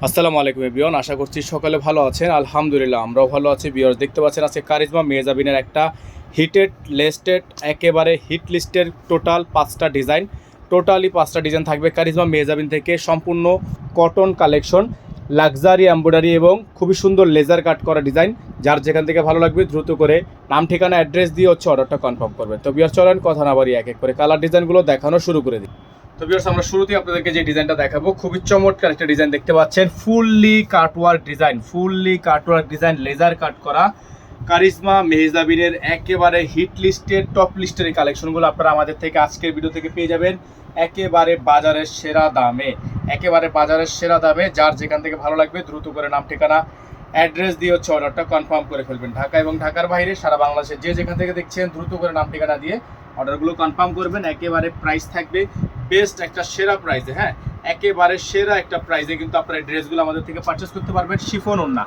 আসসালামু আলাইকুম এভরিওয়ান, আশা করছি সকালে ভালো আছেন। আলহামদুলিল্লাহ আমরাও ভালো আছি। ভিউয়ার্স, দেখতে পাচ্ছেন আজকে কারিজমা মেহজাবিনের একটা হিটেড লিস্টেড একেবারে হিট লিস্টের টোটাল 5টা ডিজাইন, টোটালি 5টা ডিজাইন থাকবে কারিজমা মেহজাবিন থেকে। সম্পূর্ণ কটন কালেকশন, লাক্সারি এমব্রয়ডারি এবং খুবই সুন্দর লেজার কাট করা ডিজাইন। যার যেখান থেকে ভালো লাগবে দ্রুত করে নাম ঠিকানা অ্যাড্রেস দিয়ে অর্ডারটা কনফার্ম করবেন। তো ভিউয়ার্স, চলেন কথা না বাড়িয়ে এক এক করে কালার ডিজাইনগুলো দেখানো শুরু করে দিই। তো ভিউয়ার্স, আমরা শুরুতেই আপনাদেরকে যে ডিজাইনটা দেখাবো, খুবই চমৎকার একটা ডিজাইন দেখতে পাচ্ছেন। Fully cutwork design, laser cut করা কারিজমা মেহজাবিনের একেবারে হিট লিস্টের টপ লিস্টের এই কালেকশনগুলো আপনারা আমাদের থেকে আজকের ভিডিও থেকে পেয়ে যাবেন একেবারে বাজারের সেরা দামে। যার যেখান থেকে ভালো লাগবে দ্রুত করে নাম ঠিকানা অ্যাড্রেস দিয়ে অর্ডারটা কনফার্ম করে ফেলবেন। ঢাকা এবং ঢাকার বাইরে সারা বাংলাদেশে যে যেখান থেকে দেখছেন দ্রুত করে নাম ঠিকানা দিয়ে অর্ডারগুলো কনফার্ম করবেন। একেবারে প্রাইস থাকবে বেস্ট একটা সেরা প্রাইসে, একেবারে সেরা একটা প্রাইসে কিন্তু আপনারা এই ড্রেসগুলো আমাদের থেকে পারচেস করতে পারবেন। শিফন ওড়না,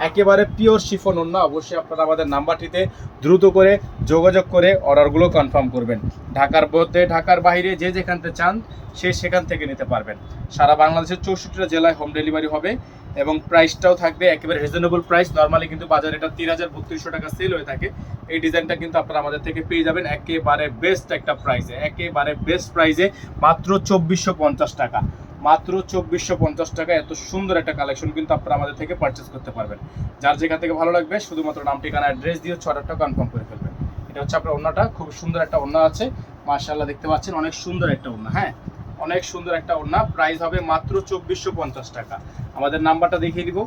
একেবারে পিওর শিফন ওড়না। অবশ্যই আপনারা আমাদের নাম্বারটিতে দ্রুত করে যোগাযোগ করে অর্ডারগুলো কনফার্ম করবেন। ঢাকার মধ্যে ঢাকার বাইরে যে যেখান থেকে চান সেখান থেকে নিতে পারবেন। সারা বাংলাদেশের 64টা জেলায় হোম ডেলিভারি হবে এবং প্রাইসটাও থাকবে একেবারে রিজনেবল প্রাইস। নর্মালি কিন্তু বাজারে এটা 3000-3200 টাকা সেল হয়ে থাকে। এই ডিজাইনটা কিন্তু আপনারা আমাদের থেকে পেয়ে যাবেন একেবারে বেস্ট একটা প্রাইসে, মাত্র 2450 টাকা। মাত্র 2450 টাকা এত সুন্দর একটা কালেকশন কিন্তু আপনারা আমাদের থেকে পারচেস করতে পারবেন। যার যেখান থেকে ভালো লাগবে শুধুমাত্র নাম ঠিকানা অ্যাড্রেস দিয়ে অর্ডারটা কনফার্ম করে ফেলবেন। এটা হচ্ছে আপনার ওড়নাটা, খুব সুন্দর একটা ওড়না আছে, মাশাআল্লাহ দেখতে পাচ্ছেন, অনেক সুন্দর একটা ওড়না। অনেক সুন্দর একটা ওড়না। প্রাইস হবে মাত্র 2450 টাকা। আমাদের নাম্বারটা দেখিয়ে দিব,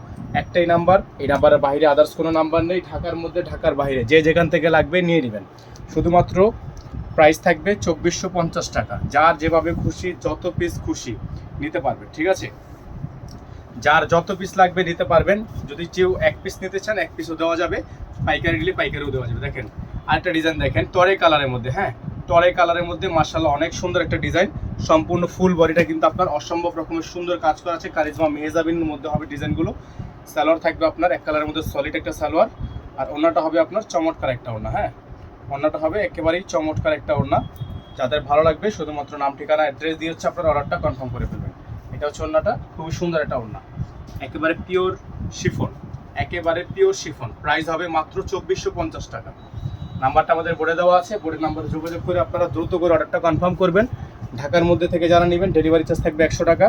একটাই নাম্বার, এই নাম্বারের বাইরে আদার্স কোনো নাম্বার নেই। ঢাকার মধ্যে ঢাকার বাইরে যে যেখান থেকে লাগবে নিয়ে নেবেন। শুধুমাত্র প্রাইস থাকবে 2450 টাকা। যার যেভাবে খুশি, যত পিস খুশি নিতে পারবে, ঠিক আছে? যার যত পিস লাগবে নিতে পারবেন। যদি কেউ এক পিস নিতে চান এক পিসও দেওয়া যাবে, পাইকারি নিলে পাইকারিও দেওয়া যাবে। দেখেন আরেকটা ডিজাইন দেখেন, টরে কালারের মধ্যে, টরে কালারের মধ্যে মাশাআল্লাহ অনেক সুন্দর একটা ডিজাইন। সম্পূর্ণ ফুল বডিটা কিন্তু আপনার অসম্ভব রকমের সুন্দর কাজ করা আছে। কারিজমা মেহজাবিনের মধ্যে হবে ডিজাইনগুলো। সালোয়ার থাকবে আপনার এক কালারের মধ্যে সলিড একটা সালোয়ার, আর ওড়নাটা হবে আপনার চমৎকার একটা ওড়না। ওড়নাটা হবে একেবারেই চমৎকার একটা ওড়না। যাদের ভালো লাগবে শুধুমাত্র নাম ঠিকানা অ্যাড্রেস দিয়ে আপনার অর্ডারটা কনফার্ম করে ফেলবেন। এটা হচ্ছে ওড়নাটা, খুবই সুন্দর একটা ওড়না, একেবারে পিওর শিফন। প্রাইস হবে মাত্র 2450 টাকা। নাম্বারটা আমাদের বোর্ডে দেওয়া আছে, বোর্ডের নাম্বারে যোগাযোগ করে আপনারা দ্রুত করে অর্ডারটা কনফার্ম করবেন। ঢাকার মধ্যে থেকে যারা নেবেন ডেলিভারি চার্জ থাকবে 100 টাকা।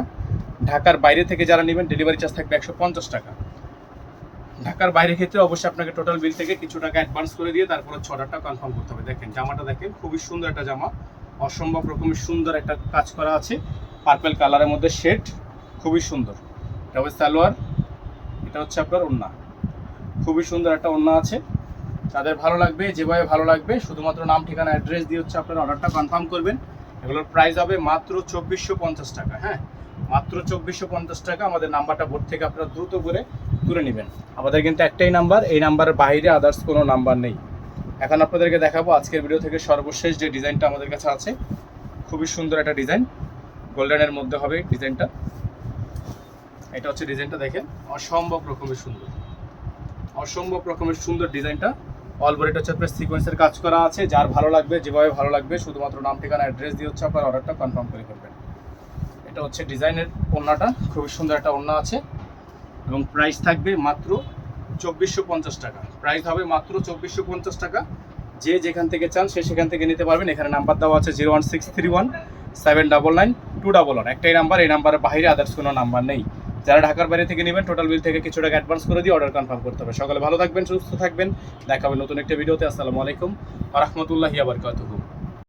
ঢাকার বাইরে থেকে যারা নেবেন ডেলিভারি চার্জ থাকবে 150 টাকা। ঢাকার বাইরের ক্ষেত্রে অবশ্যই আপনাকে টোটাল বিল থেকে কিছু টাকা অ্যাডভান্স করে দিয়ে তারপর অর্ডারটা কনফার্ম করতে হবে। দেখেন জামাটা দেখেন, খুবই সুন্দর একটা জামা, অসম্ভব রকমের সুন্দর একটা কাজ করা আছে, পার্পল কালারের মধ্যে শেড, খুবই সুন্দর। এটা হচ্ছে সালোয়ার, এটা হচ্ছে আপনার ওড়না, খুবই সুন্দর একটা ওড়না আছে। তাদের ভালো লাগবে, যেভাবে ভালো লাগবে শুধুমাত্র নাম ঠিকানা অ্যাড্রেস দিয়ে আপনারা অর্ডারটা কনফার্ম করবেন। এগুলোর প্রাইস হবে মাত্র 2450 টাকা। মাত্র 2450 টাকা। আমাদের নাম্বারটা বোর্ড থেকে আপনারা দ্রুত করে তুলে নেবেন। আমাদের কিন্তু একটাই নাম্বার, এই নাম্বারের বাইরে আদার্স কোনো নাম্বার নেই। এখন আপনাদেরকে দেখাবো আজকের ভিডিও থেকে সর্বশেষ যে ডিজাইনটা আমাদের কাছে আছে। খুবই সুন্দর একটা ডিজাইন, গোল্ডেনের মধ্যে হবে ডিজাইনটা। এটা হচ্ছে ডিজাইনটা, দেখেন অসম্ভব রকমের সুন্দর ডিজাইনটা। অল বডিটা হচ্ছে আপনার সিকোয়েন্সের কাজ করা আছে। যার ভালো লাগবে, যেভাবে ভালো লাগবে শুধুমাত্র নাম ঠিকানা অ্যাড্রেস দিয়ে আপনার অর্ডারটা কনফার্ম করে ফেলবেন। এটা হচ্ছে ডিজাইনের ওড়নাটা, খুবই সুন্দর একটা ওড়না আছে এবং প্রাইস থাকবে মাত্র 2450 টাকা। প্রাইস হবে মাত্র 2450 টাকা। যে যেখান থেকে চান সেখান থেকে নিতে পারবেন। এখানে নাম্বার দেওয়া আছে 01631799211। একটাই নাম্বার, এই নাম্বারের বাইরে আদার্স কোনো নাম্বার নেই। যারা ঢাকার বাইরে থেকে নেবেন টোটাল বিল থেকে কিছু টাকা অ্যাডভান্স করে দিয়ে অর্ডার কনফার্ম করতে হবে। সকালে ভালো থাকবেন, সুস্থ থাকবেন। দেখা হবে নতুন একটা ভিডিওতে। আসসালামু আলাইকুম ওয়া রাহমাতুল্লাহি ওয়া বারাকাতুহু।